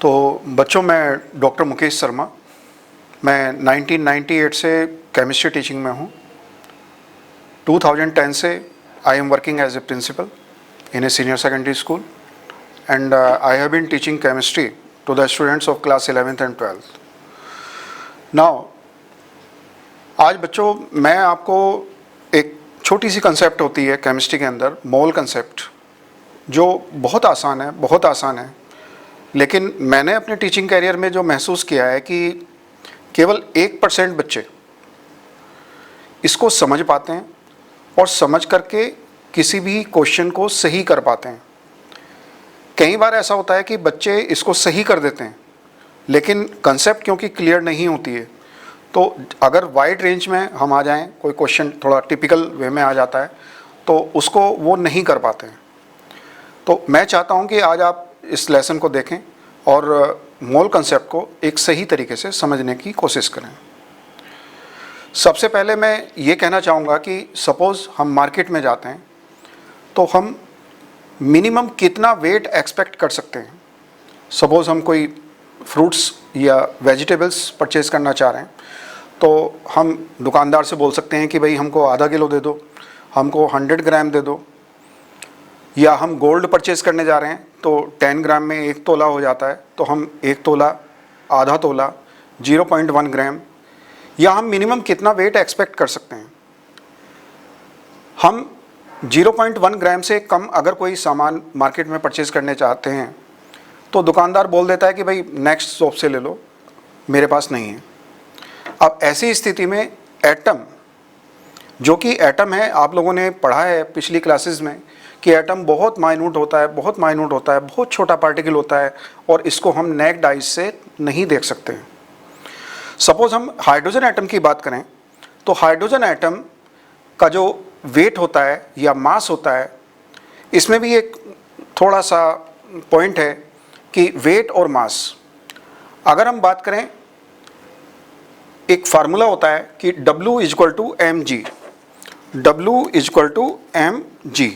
तो बच्चों, मैं डॉक्टर मुकेश शर्मा, मैं 1998 से केमिस्ट्री टीचिंग में हूँ। 2010 से I am working as a principal in a senior secondary school and I have been teaching chemistry to the students of class 11th and 12th। Now आज बच्चों, मैं आपको एक छोटी सी कंसेप्ट होती है केमिस्ट्री के अंदर, मोल कंसेप्ट, जो बहुत आसान है, लेकिन मैंने अपने टीचिंग कैरियर में जो महसूस किया है कि केवल 1% बच्चे इसको समझ पाते हैं और समझ करके किसी भी क्वेश्चन को सही कर पाते हैं। कई बार ऐसा होता है कि बच्चे इसको सही कर देते हैं, लेकिन कंसेप्ट क्योंकि क्लियर नहीं होती है, तो अगर वाइड रेंज में हम आ जाएं, कोई क्वेश्चन थोड़ा टिपिकल वे में आ जाता है, तो उसको वो नहीं कर पाते हैं। तो मैं चाहता हूं कि आज आप इस लेसन को देखें और मोल कंसेप्ट को एक सही तरीके से समझने की कोशिश करें। सबसे पहले मैं ये कहना चाहूँगा कि सपोज़ हम मार्केट में जाते हैं तो हम मिनिमम कितना वेट एक्सपेक्ट कर सकते हैं। सपोज़ हम कोई फ्रूट्स या वेजिटेबल्स परचेज़ करना चाह रहे हैं, तो हम दुकानदार से बोल सकते हैं कि भाई हमको आधा किलो दे दो, हमको 100 ग्राम दे दो। या हम गोल्ड परचेज़ करने जा रहे हैं तो 10 ग्राम में 1 तोला हो जाता है, तो हम 1 तोला, आधा तोला, 0.1 ग्राम, या हम मिनिमम कितना वेट एक्सपेक्ट कर सकते हैं। हम 0.1 ग्राम से कम अगर कोई सामान मार्केट में परचेज़ करने चाहते हैं तो दुकानदार बोल देता है कि भाई नेक्स्ट शॉप से ले लो, मेरे पास नहीं है। अब ऐसी स्थिति में एटम, जो कि एटम है, आप लोगों ने पढ़ा है पिछली क्लासेस में कि एटम बहुत माइन्यूट होता है, बहुत छोटा पार्टिकल होता है और इसको हम नेक्ड आइज से नहीं देख सकते हैं। सपोज हम हाइड्रोजन एटम की बात करें तो हाइड्रोजन एटम का जो वेट होता है या मास होता है, इसमें भी एक थोड़ा सा पॉइंट है कि वेट और मास, अगर हम बात करें, एक फार्मूला होता है कि W = mg, W = mg,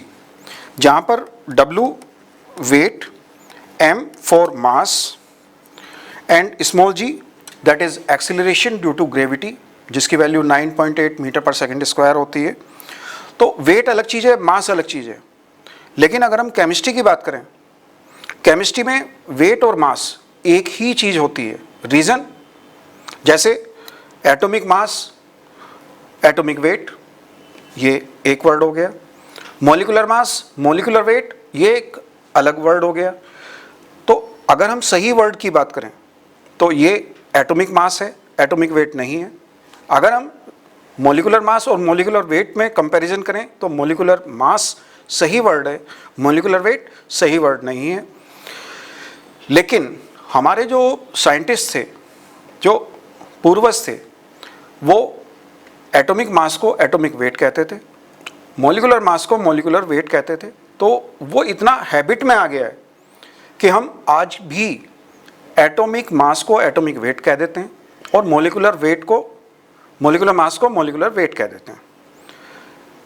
जहाँ पर W weight, m for mass and small g that is acceleration due to gravity, जिसकी value 9.8 metre per second square होती है। तो वेट अलग चीज़ है, मास अलग चीज़ है। लेकिन अगर हम केमिस्ट्री की बात करें, केमिस्ट्री में वेट और मास एक ही चीज़ होती है। रीज़न, जैसे एटॉमिक मास, एटॉमिक वेट, ये एक वर्ड हो गया। मॉलिक्यूलर मास, मॉलिक्यूलर वेट, ये एक अलग वर्ड हो गया। तो अगर हम सही वर्ड की बात करें तो ये एटॉमिक मास है, एटॉमिक वेट नहीं है। अगर हम मॉलिक्यूलर मास और मॉलिक्यूलर वेट में कंपैरिजन करें तो मॉलिक्यूलर मास सही वर्ड है, मॉलिक्यूलर वेट सही वर्ड नहीं है। लेकिन हमारे जो साइंटिस्ट थे, जो पूर्वज थे, वो एटॉमिक मास को एटॉमिक वेट कहते थे, मॉलिक्यूलर मास को मॉलिक्यूलर वेट कहते थे। तो वो इतना हैबिट में आ गया है कि हम आज भी एटॉमिक मास को एटॉमिक वेट कह देते हैं और मॉलिक्यूलर वेट को, मॉलिक्यूलर मास को मॉलिक्यूलर वेट कह देते हैं।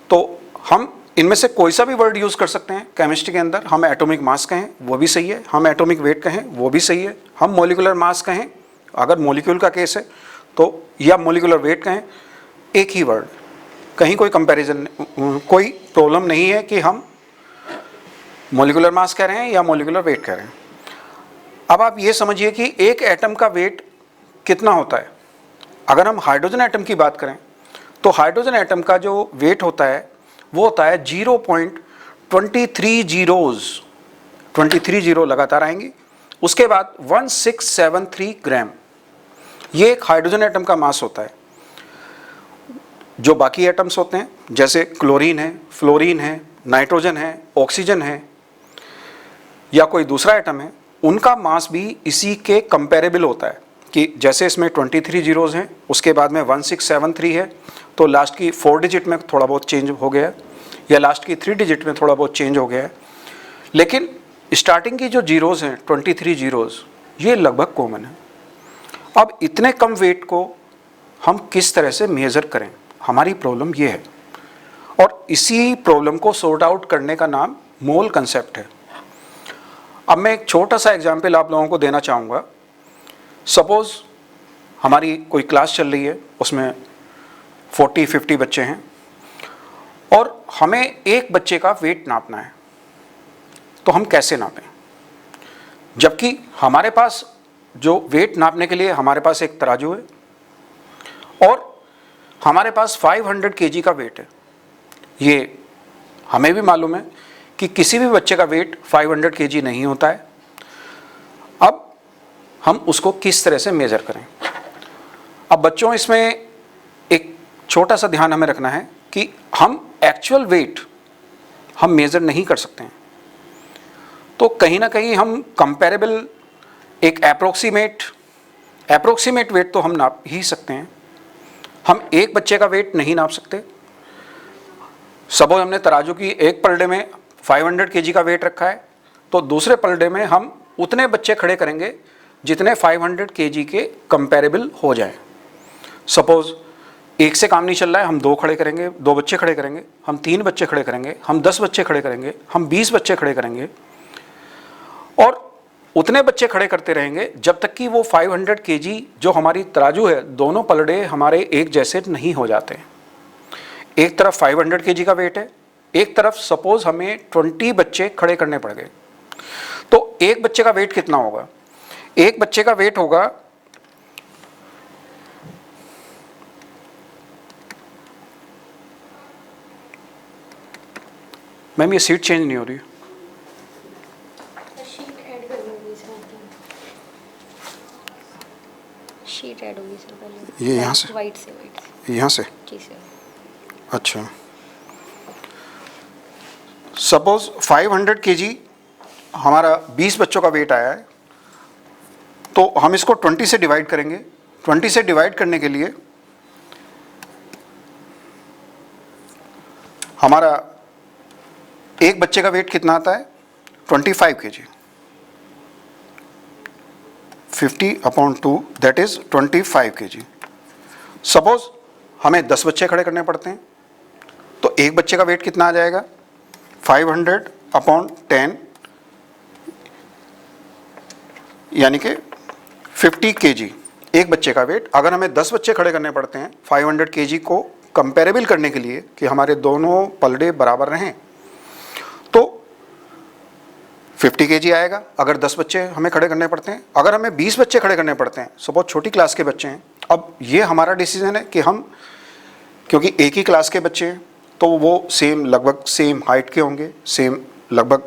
तो हम इनमें से कोई सा भी वर्ड यूज़ कर सकते हैं केमिस्ट्री के अंदर। हम एटॉमिक मास कहें वो भी सही है, हम एटॉमिक वेट कहें वो भी सही है, हम मॉलिक्यूलर मास कहें अगर मॉलिक्यूल का केस है तो, या मॉलिक्यूलर वेट कहें, एक ही वर्ड, कहीं कोई कंपैरिजन, कोई प्रॉब्लम नहीं है कि हम मॉलिक्यूलर मास कह रहे हैं या मॉलिक्यूलर वेट कह रहे हैं। अब आप ये समझिए कि एक एटम का वेट कितना होता है। अगर हम हाइड्रोजन एटम की बात करें तो हाइड्रोजन एटम का जो वेट होता है वो होता है 0.23 जीरोज़, 23 जीरो लगातार आएंगी, उसके बाद 1673 ग्राम, ये एक हाइड्रोजन एटम का मास होता है। जो बाकी एटम्स होते हैं, जैसे क्लोरीन है, फ्लोरीन है, नाइट्रोजन है, ऑक्सीजन है, या कोई दूसरा एटम है, उनका मास भी इसी के कंपेरेबल होता है कि जैसे इसमें 23 जीरोज़ हैं, उसके बाद में 1673 है, तो लास्ट की 4 डिजिट में थोड़ा बहुत चेंज हो गया, या लास्ट की 3 डिजिट में थोड़ा बहुत चेंज हो गया है। लेकिन स्टार्टिंग की जो जीरोज़ हैं, 23 जीरोज़, ये लगभग कॉमन है। अब इतने कम वेट को हम किस तरह से मेज़र करें, हमारी प्रॉब्लम ये है। और इसी प्रॉब्लम को सॉर्ट आउट करने का नाम मोल कंसेप्ट है। अब मैं एक छोटा सा एग्जाम्पल आप लोगों को देना चाहूँगा। सपोज़ हमारी कोई क्लास चल रही है, उसमें 40-50 बच्चे हैं और हमें एक बच्चे का वेट नापना है, तो हम कैसे नापें? जबकि हमारे पास जो वेट नापने के लिए हमारे पास एक तराजू है और हमारे पास 500 केजी का वेट है। ये हमें भी मालूम है कि किसी भी बच्चे का वेट 500 केजी नहीं होता है। अब हम उसको किस तरह से मेज़र करें? अब बच्चों, इसमें एक छोटा सा ध्यान हमें रखना है कि हम एक्चुअल वेट हम मेज़र नहीं कर सकते हैं, तो कहीं ना कहीं हम कंपैरेबल एक अप्रोक्सीमेट वेट तो हम नाप ही सकते हैं। हम एक बच्चे का वेट नहीं नाप सकते। सपोज हमने तराजू की एक पलड़े में 500 केजी का वेट रखा है, तो दूसरे पलड़े में हम उतने बच्चे खड़े करेंगे जितने 500 केजी के कंपैरेबल हो जाए। सपोज एक से काम नहीं चल रहा है, हम 2 खड़े करेंगे, 2 बच्चे खड़े करेंगे, हम 3 बच्चे खड़े करेंगे, हम 10 बच्चे खड़े करेंगे, हम 20 बच्चे खड़े करेंगे और उतने बच्चे खड़े करते रहेंगे जब तक कि वो 500 केजी जो हमारी तराजू है, दोनों पलड़े हमारे एक जैसे नहीं हो जाते। एक तरफ 500 केजी का वेट है, एक तरफ सपोज हमें 20 बच्चे खड़े करने पड़ गए, तो एक बच्चे का वेट कितना होगा? एक बच्चे का वेट होगा मैम, ये सीट चेंज नहीं हो रही है। शीट ऐड होगी सर पहले। ये यहाँ से? वाइट से यहाँ से? जी सर। अच्छा, सपोज 500 केजी हमारा 20 बच्चों का वेट आया है, तो हम इसको 20 से डिवाइड करेंगे। 20 से डिवाइड करने के लिए हमारा एक बच्चे का वेट कितना आता है? 25 KG. 50/2 that is 25 KG. Suppose हमें 10 बच्चे खड़े करने पड़ते हैं, तो एक बच्चे का वेट कितना आ जाएगा? 500/10 यानी कि 50 केजी एक बच्चे का वेट। अगर हमें 10 बच्चे खड़े करने पड़ते हैं 500 केजी को कंपेरेबल करने के लिए कि हमारे दोनों पलड़े बराबर रहें, तो 50 केजी आएगा अगर 10 बच्चे हमें खड़े करने पड़ते हैं। अगर हमें 20 बच्चे खड़े करने पड़ते हैं, सपोज छोटी क्लास के बच्चे हैं, अब ये हमारा डिसीजन है कि हम, क्योंकि एक ही क्लास के बच्चे हैं तो वो लगभग सेम हाइट के होंगे, सेम लगभग,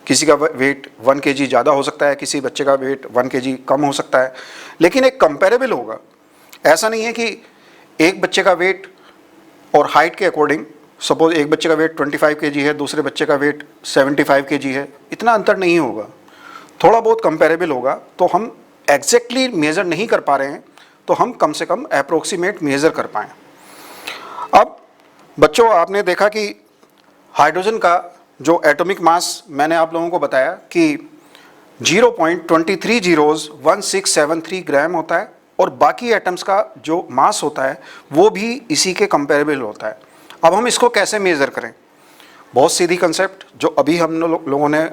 किसी का वेट 1 केजी ज़्यादा हो सकता है, किसी बच्चे का वेट 1 केजी कम हो सकता है, लेकिन एक कंपेरेबल होगा। ऐसा नहीं है कि एक बच्चे का वेट और हाइट के अकॉर्डिंग, सपोज एक बच्चे का वेट 25 केजी है, दूसरे बच्चे का वेट 75 केजी है, इतना अंतर नहीं होगा, थोड़ा बहुत कंपेरेबल होगा। तो हम एग्जैक्टली मेज़र नहीं कर पा रहे हैं, तो हम कम से कम अप्रोक्सीमेट मेज़र कर पाएँ। अब बच्चों, आपने देखा कि हाइड्रोजन का जो एटॉमिक मास मैंने आप लोगों को बताया कि 0.230173 ग्राम होता है और बाकी एटम्स का जो मास होता है वो भी इसी के कंपेरेबल होता है। अब हम इसको कैसे मेज़र करें? बहुत सीधी कंसेप्ट जो अभी हम लोगों ने,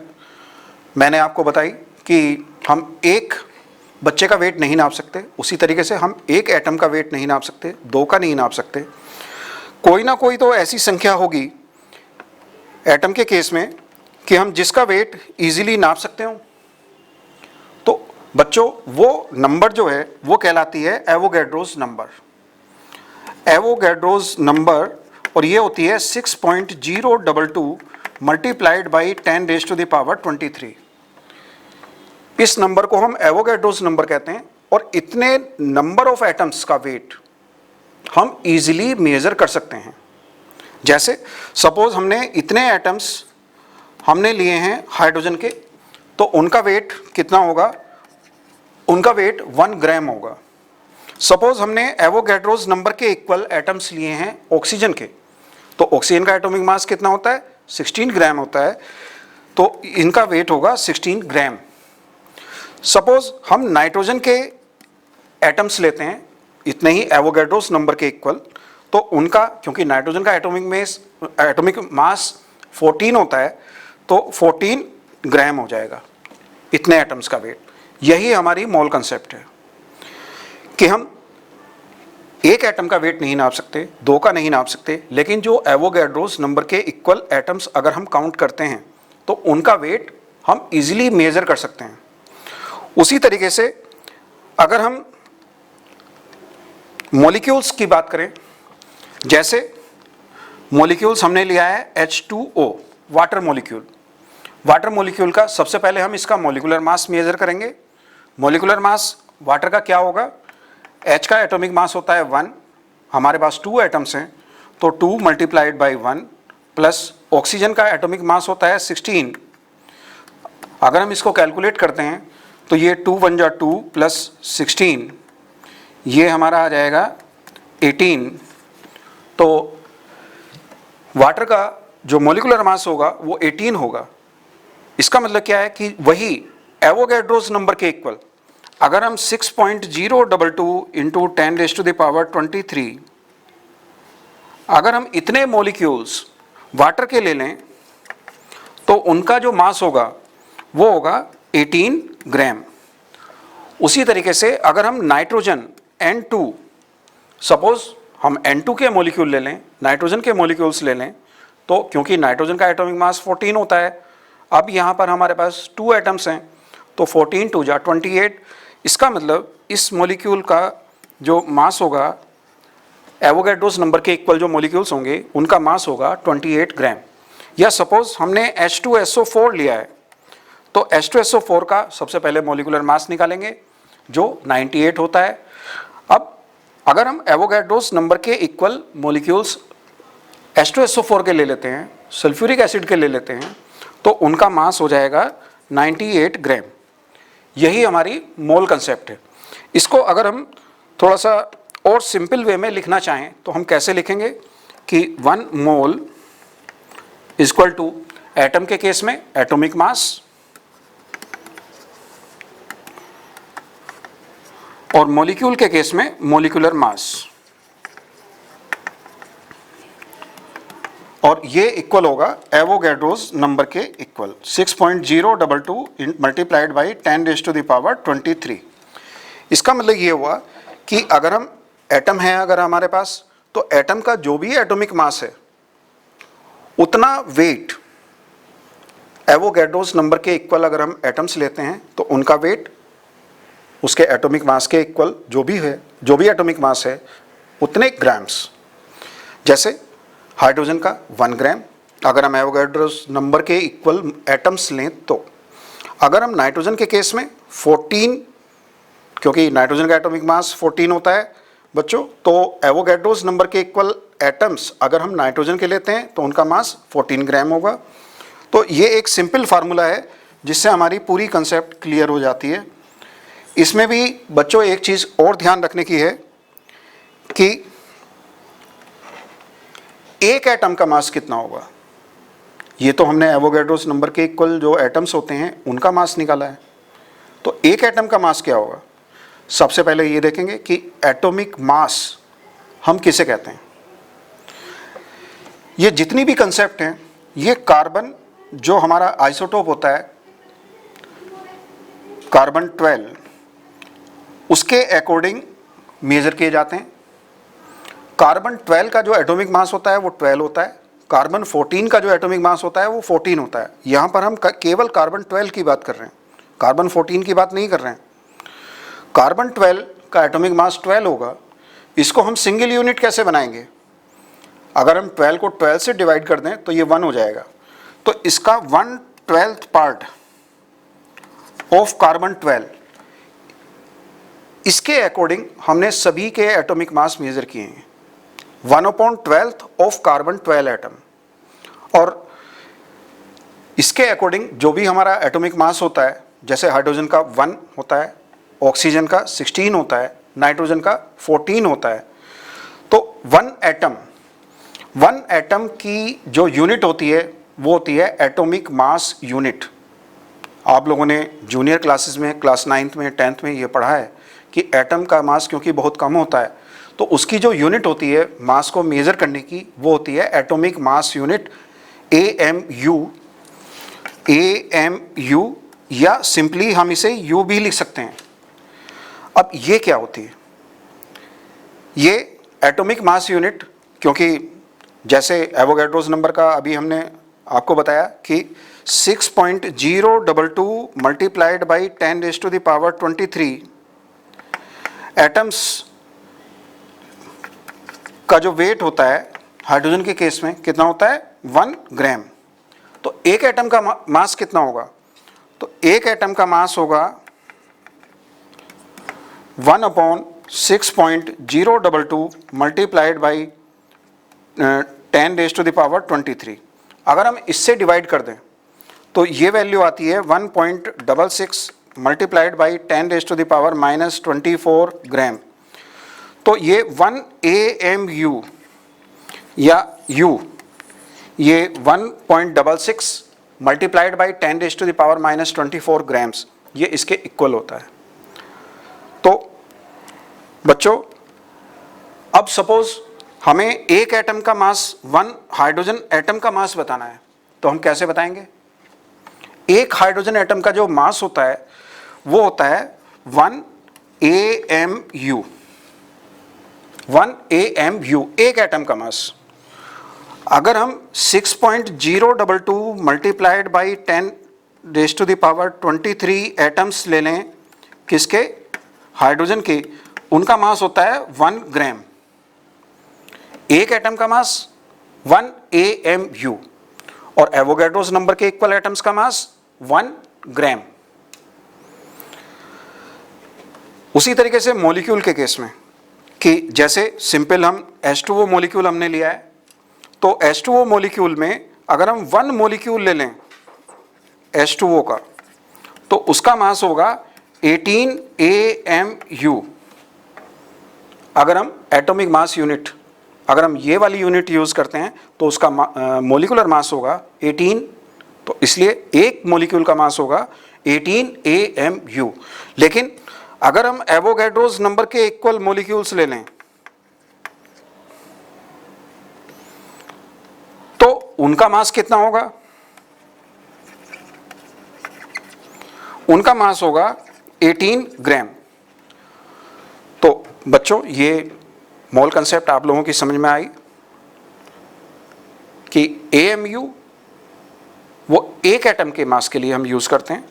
मैंने आपको बताई कि हम एक बच्चे का वेट नहीं नाप सकते, उसी तरीके से हम एक एटम का वेट नहीं नाप सकते, 2 का नहीं नाप सकते। कोई ना कोई तो ऐसी संख्या होगी एटम के केस में कि हम जिसका वेट इजीली नाप सकते हो। तो बच्चों, वो नंबर जो है वो कहलाती है एवोगैड्रोस नंबर। एवोगैड्रोस नंबर, और ये होती है 6.022 मल्टीप्लाइड बाई 10⁻23। इस नंबर को हम एवोगैड्रोस नंबर कहते हैं। और इतने नंबर ऑफ एटम्स का वेट हम इजीली मेजर कर सकते हैं। जैसे सपोज हमने इतने एटम्स हमने लिए हैं हाइड्रोजन के, तो उनका वेट कितना होगा? उनका वेट 1 ग्राम होगा। सपोज हमने एवोगैड्रोस नंबर के इक्वल एटम्स लिए हैं ऑक्सीजन के, तो ऑक्सीजन का एटॉमिक मास कितना होता है? 16 ग्राम होता है, तो इनका वेट होगा 16 ग्राम। सपोज हम नाइट्रोजन के एटम्स लेते हैं इतने ही एवोगैड्रोस नंबर के इक्वल, तो उनका, क्योंकि नाइट्रोजन का एटॉमिक मास 14 होता है, तो 14 ग्राम हो जाएगा। इतने एटम्स का वेट। यही हमारी मोल कंसेप्ट है कि हम एक एटम का वेट नहीं नाप सकते, दो का नहीं नाप सकते, लेकिन जो एवोगैड्रोस नंबर के इक्वल एटम्स अगर हम काउंट करते हैं तो उनका वेट हम इजीली मेजर कर सकते हैं। उसी तरीके से अगर हम मॉलिक्यूल्स की बात करें, जैसे मॉलिक्यूल्स हमने लिया है H2O, water molecule. Water molecule का सबसे पहले हम इसका मॉलिक्यूलर मास मेजर करेंगे। मॉलिक्यूलर मास वाटर का क्या होगा? H का एटॉमिक मास होता है 1, हमारे पास 2 एटम्स हैं तो 2 मल्टीप्लाइड बाई 1, प्लस ऑक्सीजन का एटॉमिक मास होता है 16। अगर हम इसको कैलकुलेट करते हैं तो ये 2 1 जा 2 प्लस 16, ये हमारा आ जाएगा 18। तो वाटर का जो मॉलिक्यूलर मास होगा वो 18 होगा। इसका मतलब क्या है कि वही एवोगैड्रोस नंबर के इक्वल अगर हम 6.022 इंटू 10⁻23 अगर हम इतने मॉलिक्यूल्स वाटर के ले लें तो उनका जो मास होगा वो होगा 18 ग्राम। उसी तरीके से अगर हम नाइट्रोजन N2, सपोज हम N2 के मॉलिक्यूल ले लें, नाइट्रोजन के मॉलिक्यूल्स ले लें, तो क्योंकि नाइट्रोजन का एटॉमिक मास 14 होता है, अब यहाँ पर हमारे पास 2 एटम्स हैं तो 14 2 जा 28। इसका मतलब इस मॉलिक्यूल का जो मास होगा, एवोगैड्रोस नंबर के इक्वल जो मॉलिक्यूल्स होंगे उनका मास होगा 28 ग्राम। या सपोज हमने H2SO4 लिया है तो H2SO4 का सबसे पहले मॉलिक्यूलर मास निकालेंगे जो 98 होता है। अब अगर हम एवोगैड्रोस नंबर के इक्वल मॉलिक्यूल्स H2SO4 के ले लेते हैं, सल्फ्यूरिक एसिड के ले लेते हैं, तो उनका मास हो जाएगा 98 ग्राम। यही हमारी मोल कंसेप्ट है। इसको अगर हम थोड़ा सा और सिंपल वे में लिखना चाहें तो हम कैसे लिखेंगे कि 1 मोल इक्वल टू, एटम के केस में एटॉमिक मास और मॉलिक्यूल के केस में मॉलिक्यूलर मास, और ये इक्वल होगा एवोगैड्रोस नंबर के इक्वल 6.022 मल्टीप्लाइड बाई 10⁻23। इसका मतलब ये हुआ कि अगर हम एटम है अगर हमारे पास, तो एटम का जो भी एटॉमिक मास है उतना वेट एवोगैड्रोस नंबर के इक्वल अगर हम एटम्स लेते हैं तो उनका वेट उसके एटॉमिक मास के इक्वल जो भी है, जो भी एटॉमिक मास है उतने ग्राम्स। जैसे हाइड्रोजन का 1 ग्राम अगर हम एवोगैड्रोस नंबर के इक्वल एटम्स लें, तो अगर हम नाइट्रोजन के केस में 14, क्योंकि नाइट्रोजन का एटॉमिक मास 14 होता है बच्चों, तो एवोगैड्रोस नंबर के इक्वल एटम्स अगर हम नाइट्रोजन के लेते हैं तो उनका मास 14 ग्राम होगा। तो ये एक सिंपल फार्मूला है जिससे हमारी पूरी कंसेप्ट क्लियर हो जाती है। इसमें भी बच्चों एक चीज़ और ध्यान रखने की है कि एक एटम का मास कितना होगा। ये तो हमने एवोगैड्रोस नंबर के इक्वल जो एटम्स होते हैं उनका मास निकाला है, तो एक एटम का मास क्या होगा। सबसे पहले ये देखेंगे कि एटॉमिक मास हम किसे कहते हैं। ये जितनी भी कंसेप्ट हैं ये कार्बन जो हमारा आइसोटोप होता है कार्बन 12, उसके अकॉर्डिंग मेजर किए जाते हैं। कार्बन 12 का जो एटॉमिक मास होता है वो 12 होता है, कार्बन 14 का जो एटॉमिक मास होता है वो 14 होता है। यहाँ पर हम केवल कार्बन 12 की बात कर रहे हैं, कार्बन 14 की बात नहीं कर रहे हैं। कार्बन 12 का एटॉमिक मास 12 होगा। इसको हम सिंगल यूनिट कैसे बनाएंगे, अगर हम 12 को 12 से डिवाइड कर दें तो ये 1 हो जाएगा। तो इसका 1/12 पार्ट ऑफ कार्बन 12, इसके अकॉर्डिंग हमने सभी के एटॉमिक मास मेजर किए हैं। 1/12 ऑफ कार्बन 12 एटम, और इसके अकॉर्डिंग जो भी हमारा एटॉमिक मास होता है, जैसे हाइड्रोजन का 1 होता है, ऑक्सीजन का 16 होता है, नाइट्रोजन का 14 होता है। तो 1 एटम की जो यूनिट होती है वो होती है एटॉमिक मास यूनिट। आप लोगों ने जूनियर क्लासेस में क्लास 9th में 10th में ये पढ़ा है कि एटम का मास क्योंकि बहुत कम होता है तो उसकी जो यूनिट होती है मास को मेज़र करने की वो होती है एटॉमिक मास यूनिट AMU या सिंपली हम इसे U भी लिख सकते हैं। अब ये क्या होती है? ये एटॉमिक मास यूनिट, क्योंकि जैसे एवोगैड्रोस नंबर का अभी हमने आपको बताया कि 6.022 मल्टीप्लाइड बाई 10⁻23 एटम्स का जो वेट होता है हाइड्रोजन के केस में कितना होता है? 1 ग्राम। तो एक एटम का मास कितना होगा? तो एक एटम का मास होगा 1/6.022 मल्टीप्लाइड बाई 10⁻23। अगर हम इससे डिवाइड कर दें तो ये वैल्यू आती है 1.66 मल्टीप्लाइड बाई 10⁻⁻24 ग्राम। तो ये 1 AMU या U ये 1.66 मल्टीप्लाइड बाई 10⁻⁻24 ग्राम्स, ये इसके इक्वल होता है। तो बच्चों, अब सपोज हमें एक एटम का मास, 1 हाइड्रोजन एटम का मास बताना है, तो हम कैसे बताएंगे? एक हाइड्रोजन एटम का जो मास होता है वो होता है 1 AMU। 1 AMU एक एटम का मास। अगर हम 6.022 मल्टीप्लाइड बाई 10⁻23 एटम्स ले लें, किसके? हाइड्रोजन के, उनका मास होता है 1 ग्राम। एक एटम का मास 1 AMU और एवोगैड्रोस नंबर के इक्वल एटम्स का मास 1 ग्राम। उसी तरीके से मॉलिक्यूल के केस में, कि जैसे सिंपल हम H2O मॉलिक्यूल हमने लिया है, तो H2O मॉलिक्यूल में अगर हम 1 मॉलिक्यूल ले लें H2O का, तो उसका मास होगा 18 AMU। अगर हम एटॉमिक मास यूनिट, अगर हम ये वाली यूनिट यूज करते हैं तो उसका मॉलिक्यूलर मास होगा 18। तो इसलिए एक मॉलिक्यूल का मास होगा 18 AMU। लेकिन अगर हम एवोगैड्रोस नंबर के इक्वल मॉलिक्यूल्स ले लें तो उनका मास कितना होगा? उनका मास होगा 18 ग्राम। तो बच्चों, ये मोल कंसेप्ट आप लोगों की समझ में आई कि AMU वो एक एटम के मास के लिए हम यूज करते हैं।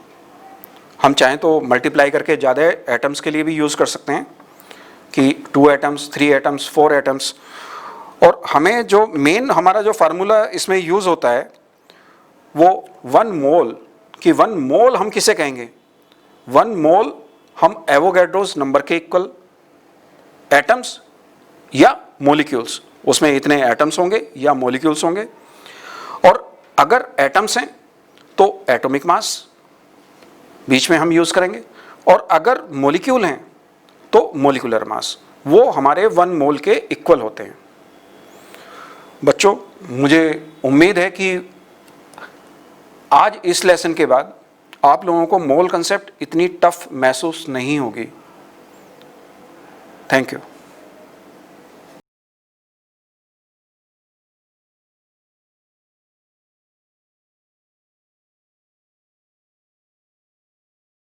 हम चाहें तो मल्टीप्लाई करके ज़्यादा एटम्स के लिए भी यूज कर सकते हैं कि 2 एटम्स, 3 एटम्स, 4 एटम्स। और हमें जो मेन हमारा जो फार्मूला इसमें यूज होता है वो 1 मोल, कि 1 मोल हम किसे कहेंगे? 1 मोल हम एवोगैड्रोस नंबर के इक्वल एटम्स या मॉलिक्यूल्स, उसमें इतने एटम्स होंगे या मॉलिक्यूल्स होंगे। और अगर एटम्स हैं तो एटॉमिक मास बीच में हम यूज करेंगे, और अगर मॉलिक्यूल हैं तो मॉलिक्यूलर मास, वो हमारे 1 मोल के इक्वल होते हैं। बच्चों, मुझे उम्मीद है कि आज इस लेसन के बाद आप लोगों को मोल कंसेप्ट इतनी टफ महसूस नहीं होगी। Thank you.